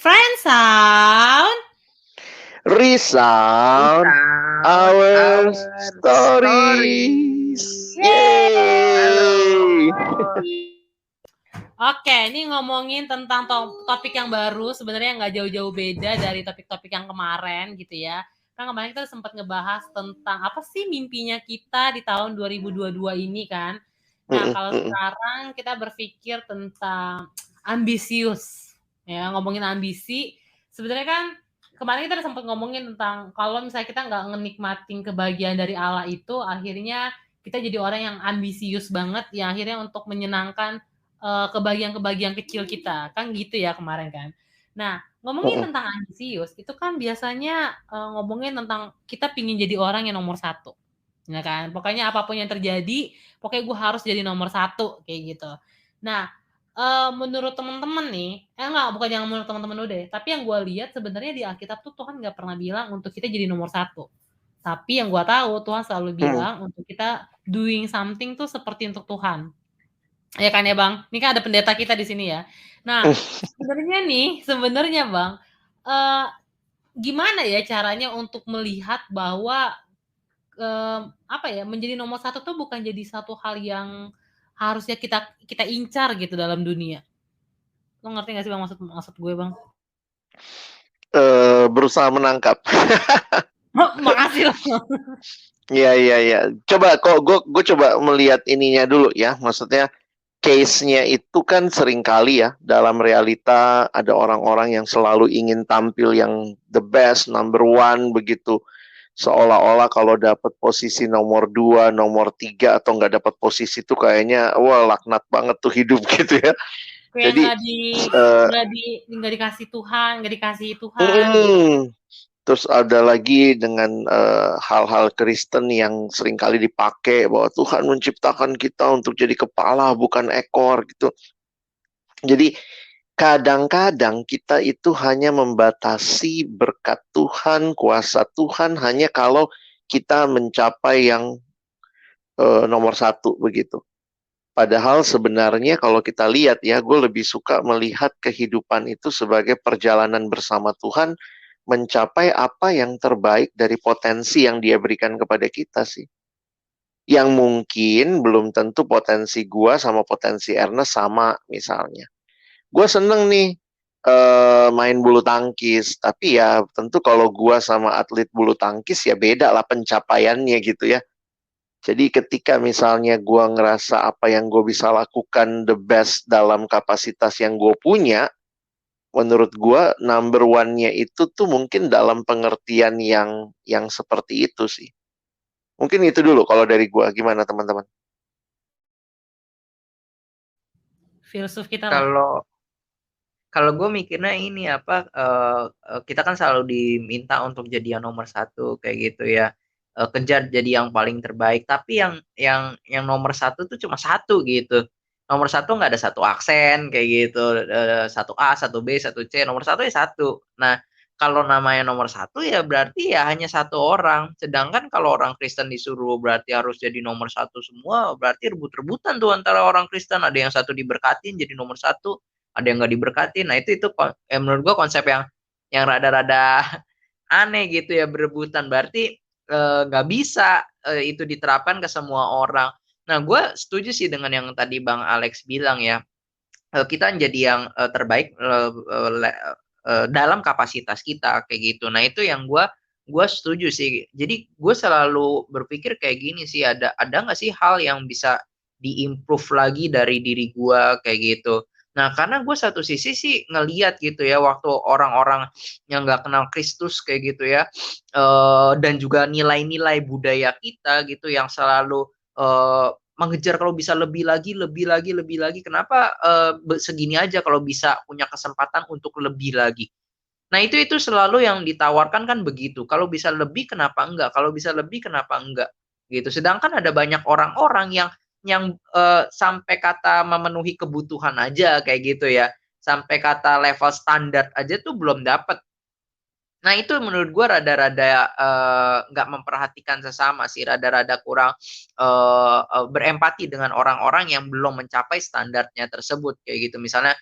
Friend Sound Resound our stories. Yeay. Oke, ini ngomongin tentang topik yang baru, sebenarnya nggak jauh-jauh beda dari topik-topik yang kemarin gitu ya. Kan kemarin kita sempat ngebahas tentang apa sih mimpinya kita di tahun 2022 ini kan. Nah, kalau sekarang kita berpikir tentang ambisius. Ya, ngomongin ambisi, sebenarnya kan kemarin kita sempat ngomongin tentang kalau misalnya kita nggak ngenikmatin kebahagiaan dari Allah itu, akhirnya kita jadi orang yang ambisius banget, ya akhirnya untuk menyenangkan kebahagiaan-kebahagiaan kecil kita, kan gitu ya kemarin kan. Nah, ngomongin tentang ambisius, itu kan biasanya ngomongin tentang kita pingin jadi orang yang nomor satu, ya kan. Pokoknya apapun yang terjadi, pokoknya gue harus jadi nomor satu, kayak gitu. Nah, menurut teman-teman nih, bukan yang menurut teman-teman lu deh, tapi yang gue lihat sebenarnya di Alkitab tuh Tuhan nggak pernah bilang untuk kita jadi nomor satu. Tapi yang gue tahu Tuhan selalu bilang untuk kita doing something tuh seperti untuk Tuhan. Ya kan ya Bang, ini kan ada pendeta kita di sini ya. Nah, sebenarnya Bang, gimana ya caranya untuk melihat bahwa menjadi nomor satu tuh bukan jadi satu hal yang harusnya kita incar gitu dalam dunia. Lo ngerti gak sih Bang maksud gue Bang? Berusaha menangkap. Makasih loh. Iya. Coba gue coba melihat ininya dulu ya. Maksudnya case-nya itu kan seringkali ya dalam realita ada orang-orang yang selalu ingin tampil yang the best, number one begitu. Seolah-olah kalau dapat posisi nomor 2, nomor 3 atau nggak dapat posisi itu kayaknya wah laknat banget tuh hidup gitu ya. Kayak Jadi nggak dikasih Tuhan, nggak dikasih Tuhan. Terus ada lagi dengan hal-hal Kristen yang seringkali dipakai bahwa Tuhan menciptakan kita untuk jadi kepala bukan ekor gitu. Jadi kadang-kadang kita itu hanya membatasi berkat Tuhan, kuasa Tuhan hanya kalau kita mencapai yang nomor satu begitu. Padahal sebenarnya kalau kita lihat ya, gue lebih suka melihat kehidupan itu sebagai perjalanan bersama Tuhan mencapai apa yang terbaik dari potensi yang Dia berikan kepada kita sih. Yang mungkin belum tentu potensi gue sama potensi Ernest sama misalnya. Gue seneng nih main bulu tangkis, tapi ya tentu kalau gue sama atlet bulu tangkis ya beda lah pencapaiannya gitu ya. Jadi ketika misalnya gue ngerasa apa yang gue bisa lakukan the best dalam kapasitas yang gue punya, menurut gue number one-nya itu tuh mungkin dalam pengertian yang seperti itu sih. Mungkin itu dulu kalau dari gue. Gimana teman-teman? Filsuf kita lah. Kalau gue mikirnya ini kita kan selalu diminta untuk jadi yang nomor satu kayak gitu ya. Kejar jadi yang paling terbaik, tapi yang nomor satu tuh cuma satu gitu. Nomor satu nggak ada satu aksen kayak gitu, satu A, satu B, satu C, nomor satu ya satu. Nah, kalau namanya nomor satu ya berarti ya hanya satu orang. Sedangkan kalau orang Kristen disuruh berarti harus jadi nomor satu semua, berarti rebut-rebutan tuh antara orang Kristen. Ada yang satu diberkatin jadi nomor satu, ada yang nggak diberkatin. Nah itu menurut gue konsep yang rada-rada aneh gitu ya, berebutan. Berarti nggak bisa itu diterapkan ke semua orang. Nah, gue setuju sih dengan yang tadi Bang Alex bilang ya. Kita jadi yang terbaik dalam kapasitas kita kayak gitu. Nah, itu yang gue setuju sih. Jadi gue selalu berpikir kayak gini sih, ada nggak sih hal yang bisa diimprove lagi dari diri gue kayak gitu. Nah, karena gue satu sisi sih ngeliat gitu ya, waktu orang-orang yang nggak kenal Kristus kayak gitu ya, dan juga nilai-nilai budaya kita gitu yang selalu mengejar kalau bisa lebih lagi. Kenapa segini aja kalau bisa punya kesempatan untuk lebih lagi? Nah, itu selalu yang ditawarkan kan begitu. Kalau bisa lebih kenapa enggak? Kalau bisa lebih kenapa enggak? Gitu. Sedangkan ada banyak orang-orang yang sampai kata memenuhi kebutuhan aja kayak gitu ya. Sampai kata level standar aja tuh belum dapat. Nah, itu menurut gue rada-rada nggak memperhatikan sesama sih, rada-rada kurang berempati dengan orang-orang yang belum mencapai standarnya tersebut kayak gitu. Misalnya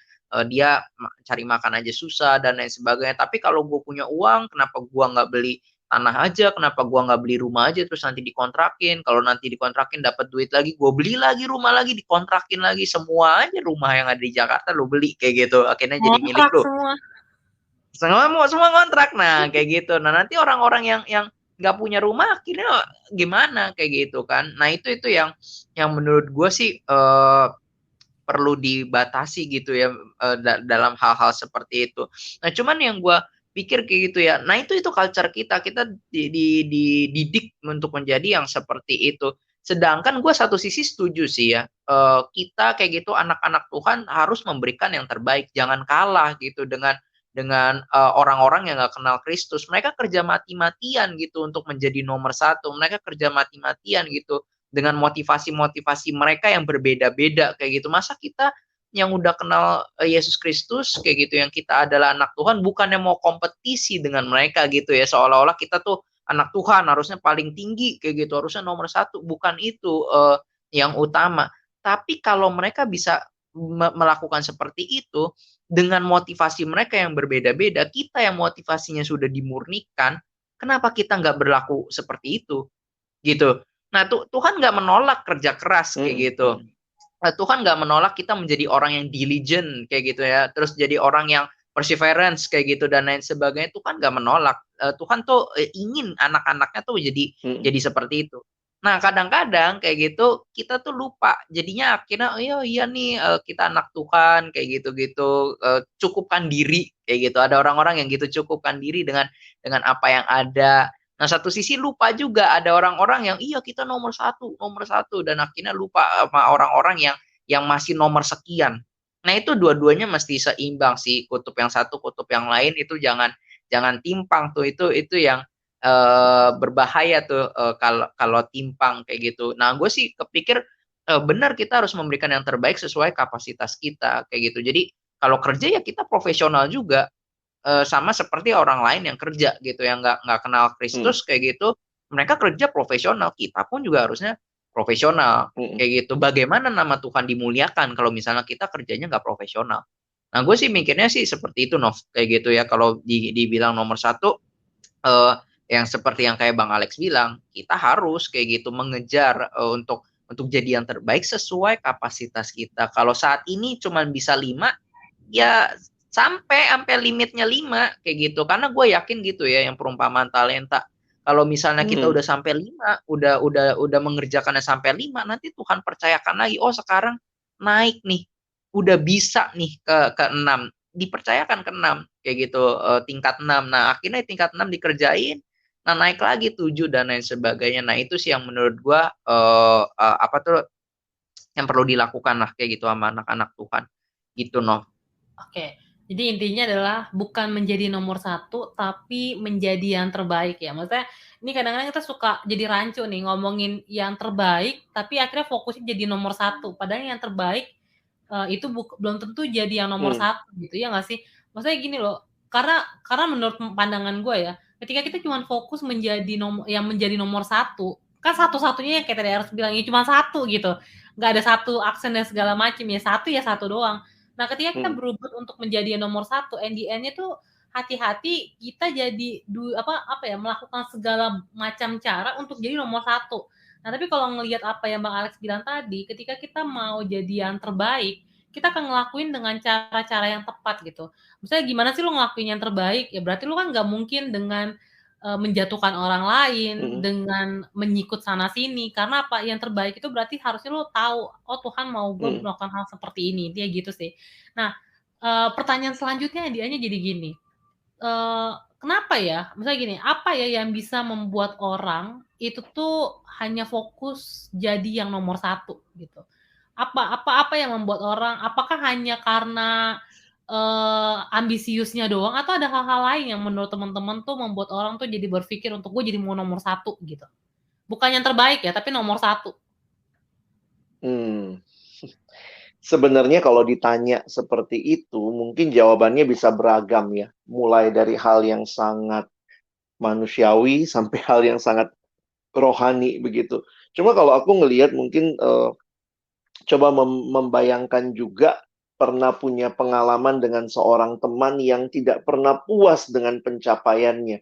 dia cari makan aja susah dan lain sebagainya. Tapi kalau gue punya uang, kenapa gue nggak beli tanah aja, kenapa gua nggak beli rumah aja terus nanti dikontrakin, kalau nanti dikontrakin dapat duit lagi, gue beli lagi rumah lagi, dikontrakin lagi, semua aja rumah yang ada di Jakarta lo beli kayak gitu, akhirnya jadi milik Kontrak lo. semua. Semua kontrak, nah kayak gitu. Nah nanti orang-orang yang nggak punya rumah akhirnya gimana kayak gitu kan. Nah itu yang menurut gue sih perlu dibatasi gitu ya dalam hal-hal seperti itu. Nah, cuman yang gue pikir kayak gitu ya. Nah, itu culture kita. Kita dididik untuk menjadi yang seperti itu. Sedangkan gue satu sisi setuju sih ya. Kita kayak gitu anak-anak Tuhan harus memberikan yang terbaik. Jangan kalah gitu dengan orang-orang yang nggak kenal Kristus. Mereka kerja mati-matian gitu untuk menjadi nomor satu. Mereka kerja mati-matian gitu dengan motivasi-motivasi mereka yang berbeda-beda kayak gitu. Masa kita yang udah kenal Yesus Kristus kayak gitu, yang kita adalah anak Tuhan, bukannya mau kompetisi dengan mereka gitu ya, seolah-olah kita tuh anak Tuhan harusnya paling tinggi kayak gitu, harusnya nomor satu. Bukan itu yang utama. Tapi kalau mereka bisa melakukan seperti itu dengan motivasi mereka yang berbeda-beda, kita yang motivasinya sudah dimurnikan, kenapa kita nggak berlaku seperti itu gitu. Nah, Tuhan nggak menolak kerja keras kayak gitu. Tuhan nggak menolak kita menjadi orang yang diligent kayak gitu ya. Terus jadi orang yang perseverance kayak gitu dan lain sebagainya. Tuhan nggak menolak. Tuhan tuh ingin anak-anaknya tuh jadi seperti itu. Nah, kadang-kadang kayak gitu kita tuh lupa. Jadinya akhirnya oh iya nih kita anak Tuhan kayak gitu-gitu. Cukupkan diri kayak gitu. Ada orang-orang yang gitu cukupkan diri dengan apa yang ada. Nah, satu sisi lupa juga ada orang-orang yang iya kita nomor satu dan akhirnya lupa sama orang-orang yang masih nomor sekian. Nah, itu dua-duanya mesti seimbang sih, kutub yang satu, kutub yang lain itu jangan timpang tuh, itu yang berbahaya tuh kalau timpang kayak gitu. Nah, gue sih kepikir benar kita harus memberikan yang terbaik sesuai kapasitas kita kayak gitu. Jadi kalau kerja ya kita profesional juga. Sama seperti orang lain yang kerja gitu, yang nggak kenal Kristus kayak gitu, mereka kerja profesional, kita pun juga harusnya profesional kayak gitu. Bagaimana nama Tuhan dimuliakan kalau misalnya kita kerjanya nggak profesional? Nah, gue sih mikirnya sih seperti itu, Nov, kayak gitu ya. Kalau dibilang nomor satu, yang seperti yang kayak Bang Alex bilang, kita harus kayak gitu mengejar untuk jadi yang terbaik sesuai kapasitas kita. Kalau saat ini cuma bisa 5, ya sampai limitnya 5 kayak gitu, karena gue yakin gitu ya yang perumpamaan talenta, kalau misalnya kita udah sampai 5, udah mengerjakannya sampai 5, nanti Tuhan percayakan lagi, oh sekarang naik nih, udah bisa nih ke 6, dipercayakan ke 6 kayak gitu, tingkat 6. Nah, akhirnya tingkat 6 dikerjain, nah naik lagi 7 dan lain sebagainya. Nah, itu sih yang menurut gue apa tuh yang perlu dilakukan lah kayak gitu sama anak-anak Tuhan gitu, Nov. Oke, jadi intinya adalah bukan menjadi nomor satu, tapi menjadi yang terbaik ya. Maksudnya ini kadang-kadang kita suka jadi rancu nih ngomongin yang terbaik, tapi akhirnya fokusnya jadi nomor satu. Padahal yang terbaik itu belum tentu jadi yang nomor satu gitu ya nggak sih? Maksudnya gini loh, karena menurut pandangan gue ya, ketika kita cuma fokus menjadi nomor satu, kan satu-satunya yang kayak tadi harus bilang ya cuma satu gitu, nggak ada satu aksen dan segala macam ya satu doang. Nah, ketika kita berebut untuk menjadi nomor satu, and the end-nya tuh hati-hati kita jadi melakukan segala macam cara untuk jadi nomor satu. Nah, tapi kalau ngelihat apa yang Bang Alex bilang tadi, ketika kita mau jadi yang terbaik, kita akan ngelakuin dengan cara-cara yang tepat gitu. Misalnya gimana sih lo ngelakuin yang terbaik? Ya berarti lo kan nggak mungkin dengan menjatuhkan orang lain, dengan menyikut sana sini. Karena apa? Yang terbaik itu berarti harusnya lo tahu, oh Tuhan mau gue melakukan hal seperti ini. Dia gitu sih. Nah, pertanyaan selanjutnya dianya jadi gini. Kenapa ya? Misalnya gini, apa ya yang bisa membuat orang itu tuh hanya fokus jadi yang nomor satu gitu? Apa yang membuat orang? Apakah hanya karena ambisiusnya doang atau ada hal-hal lain yang menurut teman-teman tuh membuat orang tuh jadi berpikir untuk gue jadi mau nomor satu gitu? Bukan yang terbaik ya, tapi nomor satu. Sebenarnya kalau ditanya seperti itu, mungkin jawabannya bisa beragam ya. Mulai dari hal yang sangat manusiawi sampai hal yang sangat rohani begitu. Cuma kalau aku ngelihat mungkin coba membayangkan juga pernah punya pengalaman dengan seorang teman yang tidak pernah puas dengan pencapaiannya.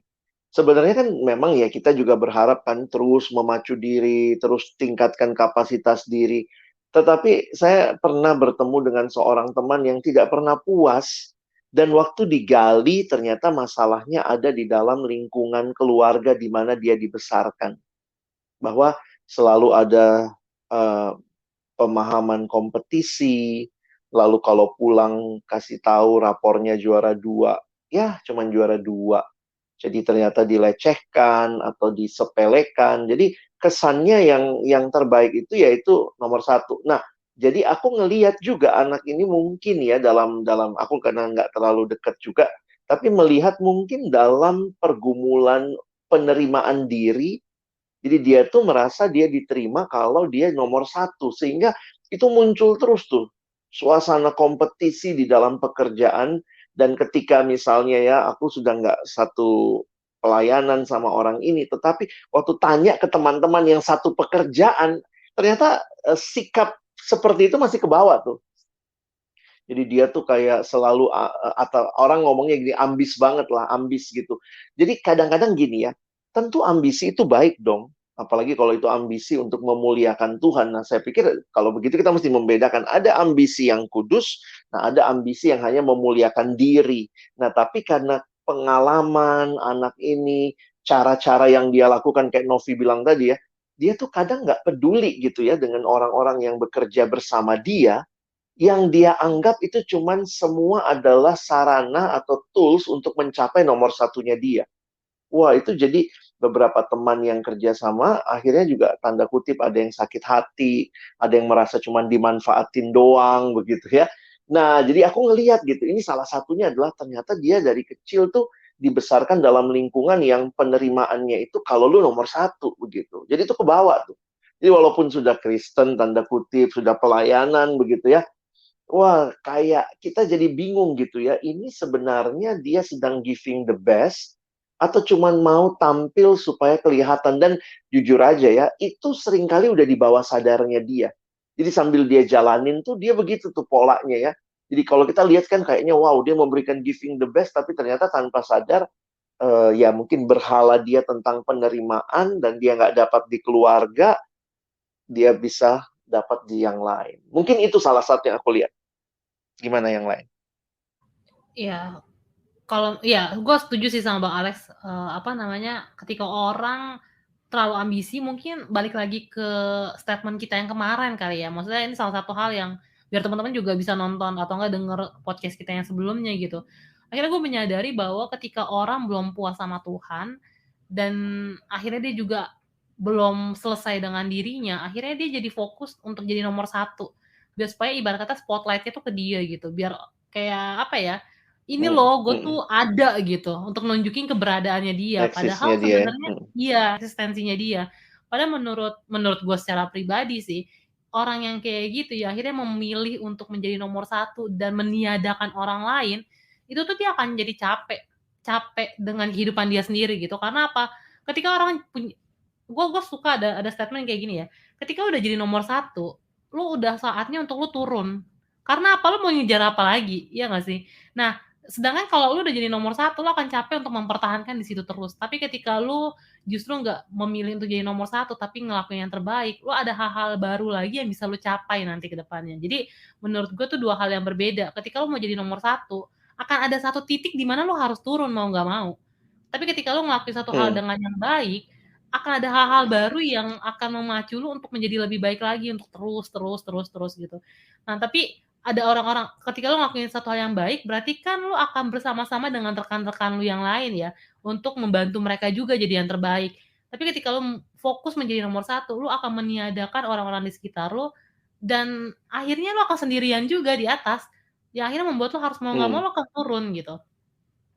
Sebenarnya kan memang ya kita juga berharap kan terus memacu diri, terus tingkatkan kapasitas diri. Tetapi saya pernah bertemu dengan seorang teman yang tidak pernah puas, dan waktu digali ternyata masalahnya ada di dalam lingkungan keluarga di mana dia dibesarkan. Bahwa selalu ada eh, pemahaman kompetisi, lalu kalau pulang kasih tahu rapornya juara 2, ya cuman juara 2. Jadi ternyata dilecehkan atau disepelekan. Jadi kesannya yang terbaik itu yaitu nomor 1. Nah, jadi aku ngelihat juga anak ini mungkin ya dalam aku karena nggak terlalu dekat juga, tapi melihat mungkin dalam pergumulan penerimaan diri. Jadi dia tuh merasa dia diterima kalau dia nomor 1, sehingga itu muncul terus tuh suasana kompetisi di dalam pekerjaan. Dan ketika misalnya ya aku sudah nggak satu pelayanan sama orang ini, tetapi waktu tanya ke teman-teman yang satu pekerjaan, ternyata sikap seperti itu masih ke bawah tuh. Jadi dia tuh kayak selalu atau orang ngomongnya gini, ambis banget lah, ambis gitu. Jadi kadang-kadang gini ya, tentu ambisi itu baik dong. Apalagi kalau itu ambisi untuk memuliakan Tuhan. Nah, saya pikir kalau begitu kita mesti membedakan. Ada ambisi yang kudus, nah ada ambisi yang hanya memuliakan diri. Nah, tapi karena pengalaman anak ini, cara-cara yang dia lakukan, kayak Novi bilang tadi ya, dia tuh kadang nggak peduli gitu ya dengan orang-orang yang bekerja bersama dia, yang dia anggap itu cuman semua adalah sarana atau tools untuk mencapai nomor satunya dia. Wah, itu jadi beberapa teman yang kerja sama, akhirnya juga tanda kutip ada yang sakit hati, ada yang merasa cuman dimanfaatin doang, begitu ya. Nah, jadi aku ngelihat gitu, ini salah satunya adalah ternyata dia dari kecil tuh dibesarkan dalam lingkungan yang penerimaannya itu kalau lu nomor 1, begitu. Jadi itu ke bawah tuh. Jadi walaupun sudah Kristen, tanda kutip, sudah pelayanan, begitu ya, wah, kayak kita jadi bingung gitu ya. Ini sebenarnya dia sedang giving the best atau cuman mau tampil supaya kelihatan. Dan jujur aja ya, itu seringkali udah di bawah sadarnya dia. Jadi sambil dia jalanin tuh dia begitu tuh polanya ya. Jadi kalau kita lihat kan kayaknya wow, dia memberikan giving the best, tapi ternyata tanpa sadar ya mungkin berhala dia tentang penerimaan dan dia nggak dapat di keluarga, dia bisa dapat di yang lain. Mungkin itu salah satu yang aku lihat. Gimana yang lain? Iya, kalau ya gue setuju sih sama Bang Alex, ketika orang terlalu ambisi mungkin balik lagi ke statement kita yang kemarin kali ya. Maksudnya ini salah satu hal yang biar teman-teman juga bisa nonton atau enggak denger podcast kita yang sebelumnya gitu. Akhirnya gue menyadari bahwa ketika orang belum puas sama Tuhan dan akhirnya dia juga belum selesai dengan dirinya, akhirnya dia jadi fokus untuk jadi nomor 1. Biar supaya ibarat kata spotlight-nya tuh ke dia gitu. Biar kayak apa ya, ini loh gue tuh ada gitu untuk nunjukin keberadaannya dia. Padahal sebenarnya iya, eksistensinya dia. Padahal menurut gue secara pribadi sih, orang yang kayak gitu ya akhirnya memilih untuk menjadi nomor 1 dan meniadakan orang lain, itu tuh dia akan jadi capek dengan kehidupan dia sendiri gitu. Karena apa? Ketika orang gue suka ada statement kayak gini ya, ketika udah jadi nomor 1, lu udah saatnya untuk lu turun. Karena apa? Lu mau ngejar apa lagi, iya nggak sih? Nah, sedangkan kalau lu udah jadi nomor 1, lu akan capek untuk mempertahankan di situ terus. Tapi ketika lu justru nggak memilih untuk jadi nomor 1, tapi ngelakuin yang terbaik, lu ada hal-hal baru lagi yang bisa lu capai nanti ke depannya. Jadi menurut gue tuh 2 hal yang berbeda. Ketika lu mau jadi nomor 1, akan ada satu titik di mana lu harus turun mau nggak mau. Tapi ketika lu ngelakuin satu hal dengan yang baik, akan ada hal-hal baru yang akan memacu lu untuk menjadi lebih baik lagi, untuk terus gitu. Nah, tapi ada orang-orang ketika lu ngelakuin satu hal yang baik, berarti kan lu akan bersama-sama dengan rekan-rekan lu yang lain ya, untuk membantu mereka juga jadi yang terbaik. Tapi ketika lu fokus menjadi nomor 1, lu akan meniadakan orang-orang di sekitar lu, dan akhirnya lu akan sendirian juga di atas. Ya akhirnya membuat lu harus mau nggak mau lu akan turun gitu.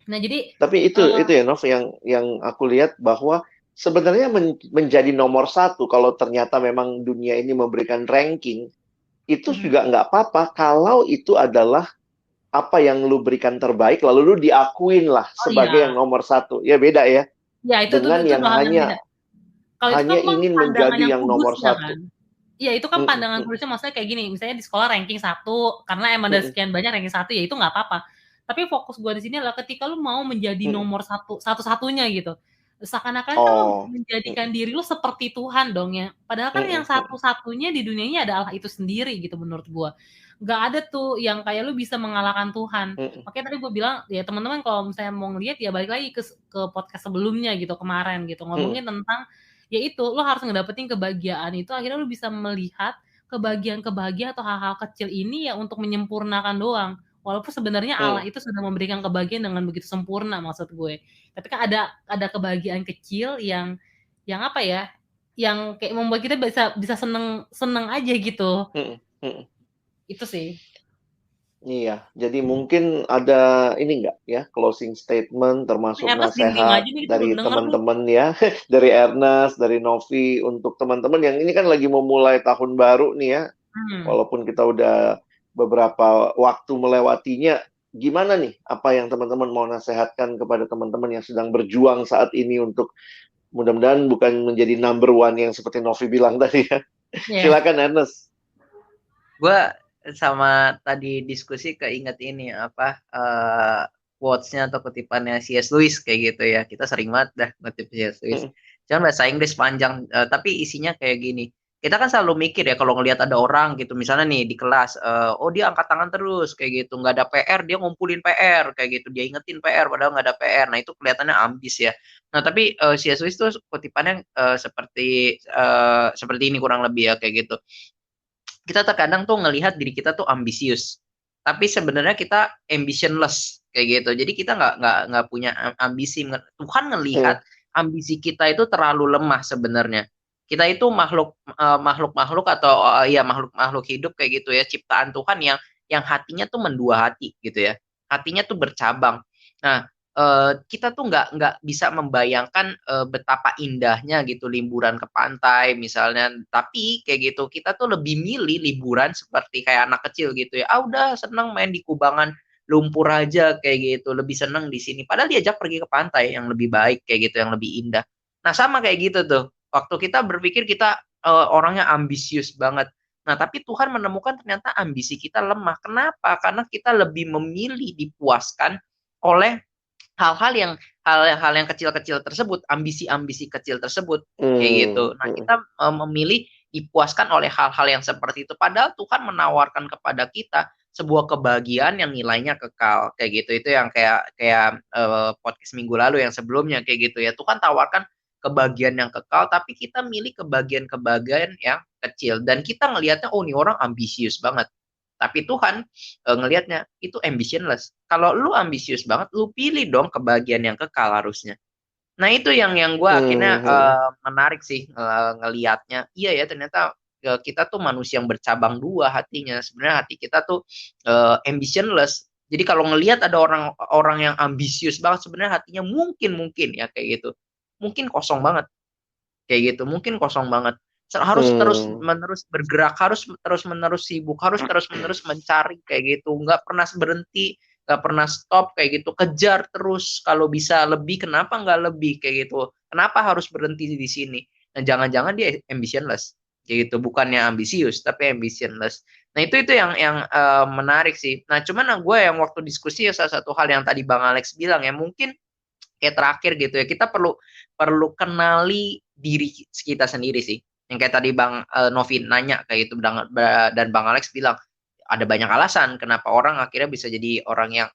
Nah, jadi tapi itu ya Nov yang aku lihat bahwa sebenarnya menjadi nomor 1 kalau ternyata memang dunia ini memberikan ranking, itu juga nggak apa-apa kalau itu adalah apa yang lu berikan terbaik lalu lu diakuin lah sebagai yang nomor 1. Ya beda ya. Ya, itu dengan yang hanya ingin menjadi yang nomor 1. Kan? Ya itu kan pandangan Krusnya maksudnya kayak gini, misalnya di sekolah ranking 1 karena emang dari sekian banyak ranking 1 ya itu nggak apa-apa. Tapi fokus gue di sini adalah ketika lu mau menjadi nomor satu-satunya gitu. Seakan-akan kan lu menjadikan diri lu seperti Tuhan dong ya. Padahal kan yang satu-satunya di dunia ini adalah itu sendiri gitu menurut gue. Nggak ada tuh yang kayak lu bisa mengalahkan Tuhan. Makanya tadi gue bilang ya teman-teman kalau misalnya mau ngeliat ya balik lagi ke podcast sebelumnya gitu kemarin gitu ngomongin tentang ya itu lo harus ngedapetin kebahagiaan itu akhirnya lo bisa melihat kebahagiaan atau hal-hal kecil ini ya untuk menyempurnakan doang walaupun sebenarnya Allah itu sudah memberikan kebahagiaan dengan begitu sempurna maksud gue tapi kan ada kebahagiaan kecil yang apa ya yang kayak membuat kita bisa seneng aja gitu itu sih. Iya, jadi mungkin ada ini enggak ya closing statement termasuk nasihat dari teman-teman ya, dari Ernest, dari Novi untuk teman-teman yang ini kan lagi memulai tahun baru nih ya. Walaupun kita udah beberapa waktu melewatinya, gimana nih apa yang teman-teman mau nasihatkan kepada teman-teman yang sedang berjuang saat ini untuk mudah-mudahan bukan menjadi number one yang seperti Novi bilang tadi ya. Silakan Ernest. Gue sama tadi diskusi keinget ini apa quotes-nya atau kutipannya C.S. Lewis kayak gitu ya. Kita sering banget dah ngutip C.S. Lewis. Jangan bahasa Inggris panjang tapi isinya kayak gini. Kita kan selalu mikir ya kalau ngelihat ada orang gitu misalnya nih di kelas oh dia angkat tangan terus kayak gitu nggak ada PR dia ngumpulin PR kayak gitu dia ingetin PR padahal nggak ada PR. Nah itu kelihatannya ambis ya. Nah tapi C.S. Lewis tuh kutipannya seperti ini kurang lebih ya kayak gitu. Kita terkadang tuh ngelihat diri kita tuh ambisius, tapi sebenarnya kita ambitionless kayak gitu. Jadi kita nggak punya ambisi. Tuhan ngelihat ambisi kita itu terlalu lemah sebenarnya. Kita itu makhluk atau ya makhluk hidup kayak gitu ya, ciptaan Tuhan yang hatinya tuh mendua hati gitu ya. Hatinya tuh bercabang. Nah, kita tuh nggak bisa membayangkan betapa indahnya gitu liburan ke pantai misalnya tapi kayak gitu kita tuh lebih milih liburan seperti kayak anak kecil gitu ya udah seneng main di kubangan lumpur aja kayak gitu lebih seneng di sini padahal diajak pergi ke pantai yang lebih baik kayak gitu yang lebih indah. Nah sama kayak gitu tuh waktu kita berpikir kita orangnya ambisius banget. Nah tapi Tuhan menemukan ternyata ambisi kita lemah. Kenapa? Karena kita lebih memilih dipuaskan oleh hal-hal yang kecil-kecil tersebut, ambisi-ambisi kecil tersebut, kayak gitu. Nah, kita memilih dipuaskan oleh hal-hal yang seperti itu. Padahal Tuhan menawarkan kepada kita sebuah kebahagiaan yang nilainya kekal, kayak gitu. Itu yang kayak podcast minggu lalu yang sebelumnya kayak gitu ya. Tuhan tawarkan kebahagiaan yang kekal, tapi kita milih kebahagiaan yang kecil. Dan kita ngelihatnya, oh ini orang ambisius banget. Tapi Tuhan ngelihatnya itu ambitionless. Kalau lu ambisius banget, lu pilih dong kebahagiaan yang kekal harusnya. Nah itu yang gue akhirnya menarik sih ngelihatnya. Iya ya ternyata kita tuh manusia yang bercabang dua hatinya. Sebenarnya hati kita tuh ambitionless. Jadi kalau ngelihat ada orang yang ambisius banget, sebenarnya hatinya mungkin ya kayak gitu. Mungkin kosong banget. Kayak gitu, mungkin kosong banget. Harus terus-menerus bergerak, harus terus-menerus sibuk, harus terus-menerus mencari kayak gitu, nggak pernah berhenti, nggak pernah stop kayak gitu, kejar terus kalau bisa lebih, kenapa nggak lebih kayak gitu, kenapa harus berhenti di sini. Nah jangan-jangan dia ambitionless kayak gitu, bukannya ambisius tapi ambitionless. Nah itu yang menarik sih. Nah cuman gue yang waktu diskusi ya salah satu hal yang tadi Bang Alex bilang ya mungkin kayak terakhir gitu ya kita perlu kenali diri kita sendiri sih. Yang kayak tadi Bang Novi nanya kayak itu dan Bang Alex bilang ada banyak alasan kenapa orang akhirnya bisa jadi orang yang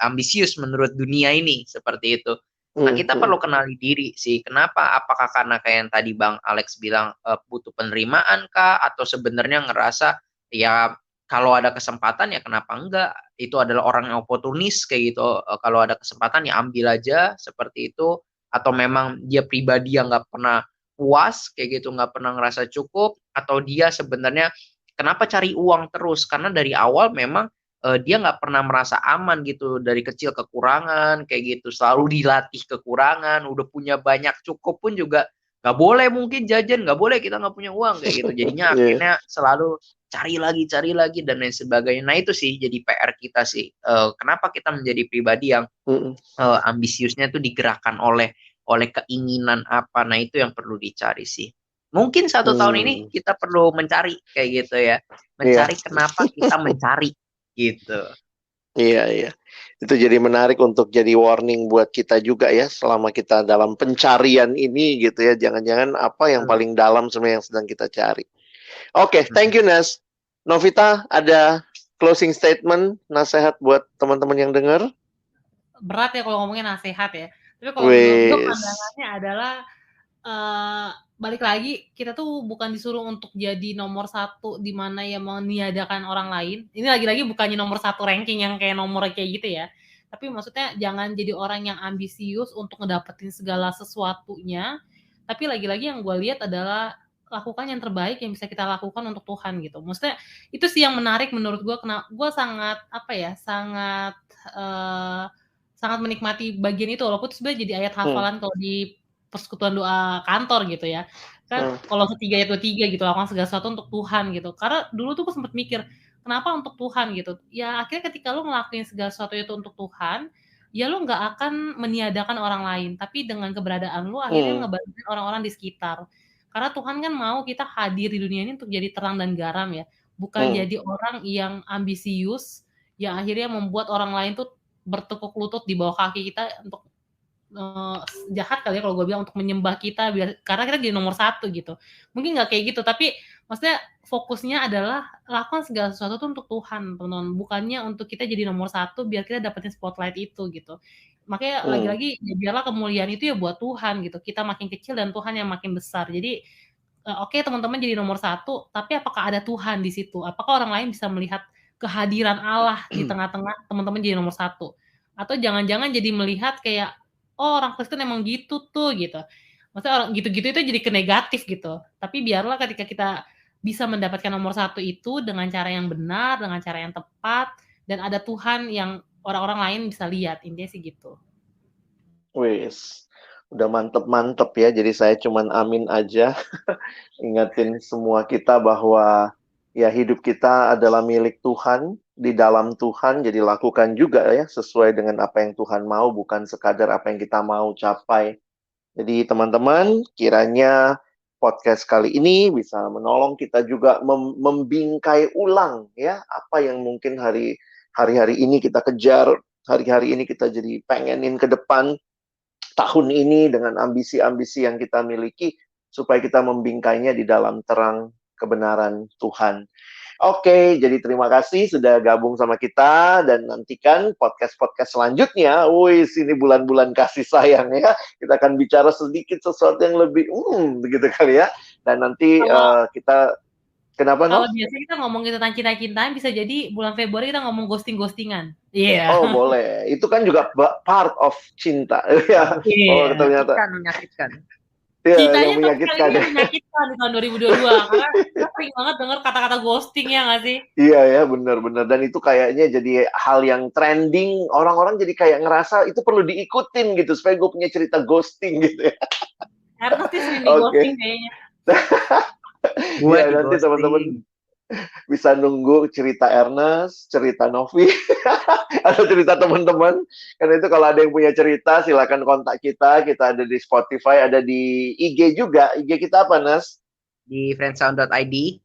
ambisius menurut dunia ini seperti itu. Nah kita perlu kenali diri sih. Kenapa? Apakah karena kayak yang tadi Bang Alex bilang butuh penerimaan kah? Atau sebenarnya ngerasa ya kalau ada kesempatan ya kenapa enggak? Itu adalah orang yang oportunis kayak gitu. Kalau ada kesempatan ya ambil aja seperti itu. Atau memang dia pribadi yang nggak pernah puas kayak gitu, nggak pernah ngerasa cukup, atau dia sebenarnya kenapa cari uang terus karena dari awal memang dia nggak pernah merasa aman gitu dari kecil kekurangan kayak gitu, selalu dilatih kekurangan, udah punya banyak cukup pun juga nggak boleh mungkin jajan, nggak boleh kita nggak punya uang kayak gitu, jadinya akhirnya selalu cari lagi dan lain sebagainya. Nah itu sih jadi PR kita sih, kenapa kita menjadi pribadi yang ambisiusnya tuh digerakkan oleh keinginan apa. Nah itu yang perlu dicari sih. Mungkin 1 tahun ini kita perlu mencari kayak gitu ya. Mencari kenapa kita mencari gitu. Iya. Itu jadi menarik untuk jadi warning buat kita juga ya, selama kita dalam pencarian ini gitu ya. Jangan-jangan apa yang paling dalam sebenarnya yang sedang kita cari. Oke, thank you Nas. Novita, ada closing statement, nasihat buat teman-teman yang dengar? Berat ya kalau ngomongin nasihat ya. Tapi kalau menurut gue pandangannya adalah balik lagi, kita tuh bukan disuruh untuk jadi nomor 1 di mana yang meniadakan orang lain. Ini lagi-lagi bukannya nomor 1 ranking yang kayak nomor kayak gitu ya. Tapi maksudnya jangan jadi orang yang ambisius untuk ngedapetin segala sesuatunya. Tapi lagi-lagi yang gue lihat adalah lakukan yang terbaik yang bisa kita lakukan untuk Tuhan gitu. Maksudnya itu sih yang menarik menurut gue. Gue sangat sangat menikmati bagian itu, walaupun itu sebenarnya jadi ayat hafalan kalau di persekutuan doa kantor gitu ya. Kan kalau 3 ayat 23 gitu, lakukan segala sesuatu untuk Tuhan gitu. Karena dulu tuh gue sempet mikir, kenapa untuk Tuhan gitu? Ya akhirnya ketika lu ngelakuin segala sesuatu itu untuk Tuhan, ya lu nggak akan meniadakan orang lain, tapi dengan keberadaan lu akhirnya ngebantuin orang-orang di sekitar. Karena Tuhan kan mau kita hadir di dunia ini untuk jadi terang dan garam ya, bukan jadi orang yang ambisius, yang akhirnya membuat orang lain tuh bertekuk lutut di bawah kaki kita untuk jahat kali ya kalau gue bilang, untuk menyembah kita karena kita jadi nomor 1 gitu. Mungkin nggak kayak gitu, tapi maksudnya fokusnya adalah lakukan segala sesuatu tuh untuk Tuhan, teman-teman. Bukannya untuk kita jadi nomor 1 biar kita dapetin spotlight itu gitu. Makanya lagi-lagi ya biarlah kemuliaan itu ya buat Tuhan gitu. Kita makin kecil dan Tuhan yang makin besar. Jadi oke, teman-teman jadi nomor 1, tapi apakah ada Tuhan di situ? Apakah orang lain bisa melihat kehadiran Allah di tengah-tengah teman-teman jadi nomor 1? Atau jangan-jangan jadi melihat kayak, oh orang Kristen emang gitu tuh gitu. Maksudnya orang gitu-gitu itu jadi ke negatif gitu. Tapi biarlah ketika kita bisa mendapatkan nomor 1 itu dengan cara yang benar, dengan cara yang tepat, dan ada Tuhan yang orang-orang lain bisa lihat. Intinya sih gitu. Wis, udah mantep-mantep ya. Jadi saya cuman amin aja. Ingatin semua kita bahwa ya hidup kita adalah milik Tuhan, di dalam Tuhan, jadi lakukan juga ya sesuai dengan apa yang Tuhan mau, bukan sekadar apa yang kita mau capai. Jadi teman-teman, kiranya podcast kali ini bisa menolong kita juga membingkai ulang ya apa yang mungkin hari-hari ini kita kejar, hari-hari ini kita jadi pengenin ke depan tahun ini dengan ambisi-ambisi yang kita miliki, supaya kita membingkainya di dalam terang kebenaran Tuhan. Oke, jadi terima kasih sudah gabung sama kita, dan nantikan podcast-podcast selanjutnya. Wih, ini bulan-bulan kasih sayang ya. Kita akan bicara sedikit sesuatu yang lebih begitu kali ya. Dan nanti kita kenapa Kalau biasanya kita ngomongin tentang cinta-cintaan, bisa jadi bulan Februari kita ngomong ghosting-ghostingan. Iya. Oh, boleh. Itu kan juga part of cinta. Ya. Oh, ternyata menyakitkan. Ya, Cintanya yang menyakitkan. menyakitkan di tahun 2022 karena kita sering banget dengar kata-kata ghosting, ya nggak sih? Iya ya, benar-benar. Dan itu kayaknya jadi hal yang trending. Orang-orang jadi kayak ngerasa itu perlu diikutin gitu supaya gue punya cerita ghosting gitu ya. Ernest sih sering di ghosting kayaknya. Ya, nanti teman-teman bisa nunggu cerita Ernest, cerita Novi, atau cerita teman-teman. Karena itu kalau ada yang punya cerita, silakan kontak kita. Kita ada di Spotify, ada di IG juga. IG kita apa, Nas? Di friendsound.id.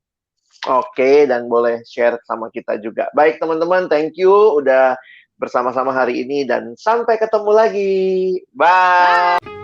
Oke, dan boleh share sama kita juga. Baik, teman-teman, thank you udah bersama-sama hari ini, dan sampai ketemu lagi. Bye!